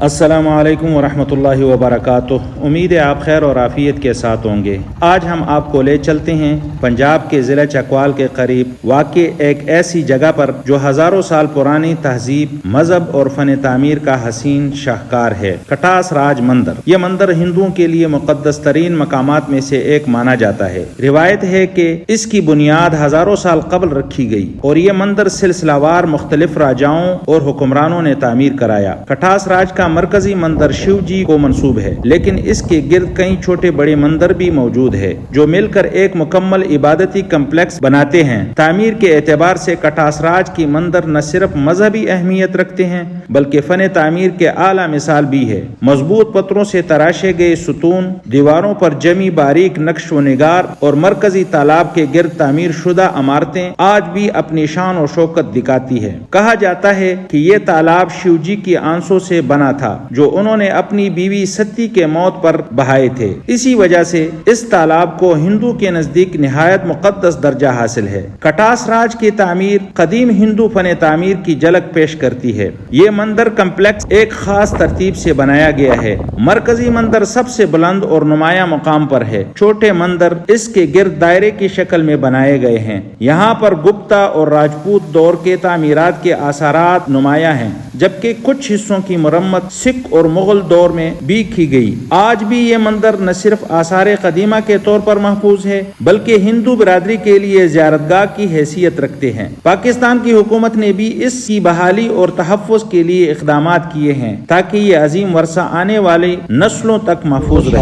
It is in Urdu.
السلام علیکم ورحمۃ اللہ وبرکاتہ۔ امید ہے آپ خیر اور عافیت کے ساتھ ہوں گے۔ آج ہم آپ کو لے چلتے ہیں پنجاب کے ضلع چکوال کے قریب واقع ایک ایسی جگہ پر جو ہزاروں سال پرانی تہذیب، مذہب اور فن تعمیر کا حسین شاہکار ہے، کٹاس راج مندر۔ یہ مندر ہندوؤں کے لیے مقدس ترین مقامات میں سے ایک مانا جاتا ہے۔ روایت ہے کہ اس کی بنیاد ہزاروں سال قبل رکھی گئی اور یہ مندر سلسلہ وار مختلف راجاؤں اور حکمرانوں نے تعمیر کرایا۔ کٹاس راج کا مرکزی مندر شیو جی کو منسوب ہے، لیکن اس کے گرد کئی چھوٹے بڑے مندر بھی موجود ہے جو مل کر ایک مکمل عبادتی کمپلیکس بناتے ہیں۔ تعمیر کے اعتبار سے کٹاس راج کی مندر نہ صرف مذہبی اہمیت رکھتے ہیں بلکہ فن تعمیر کے اعلیٰ مثال بھی ہے۔ مضبوط پتھروں سے تراشے گئے ستون، دیواروں پر جمی باریک نقش و نگار اور مرکزی تالاب کے گرد تعمیر شدہ عمارتیں آج بھی اپنی شان و شوکت دکھاتی ہے۔ کہا جاتا ہے کہ یہ تالاب شیو جی کی آنسوں سے بنا تھا جو انہوں نے اپنی بیوی ستی کے موت پر بہائے تھے۔ اسی وجہ سے اس تالاب کو ہندو کے نزدیک نہایت مقدس درجہ حاصل ہے۔ کٹاس راج کی تعمیر قدیم ہندو فن تعمیر کی جھلک پیش کرتی ہے۔ یہ مندر کمپلیکس ایک خاص ترتیب سے بنایا گیا ہے۔ مرکزی مندر سب سے بلند اور نمایاں مقام پر ہے۔ چھوٹے مندر اس کے گرد دائرے کی شکل میں بنائے گئے ہیں۔ یہاں پر گپتا اور راجپوت دور کے تعمیرات کے آثارات نمایاں ہیں، جبکہ کچھ حصوں کی مرمت سکھ اور مغل دور میں بھی کی گئی۔ آج بھی یہ مندر نہ صرف آثار قدیمہ کے طور پر محفوظ ہے بلکہ ہندو برادری کے لیے زیارتگاہ کی حیثیت رکھتے ہیں۔ پاکستان کی حکومت نے بھی اس کی بحالی اور تحفظ کے لیے اقدامات کیے ہیں تاکہ یہ عظیم ورثہ آنے والی نسلوں تک محفوظ رہے۔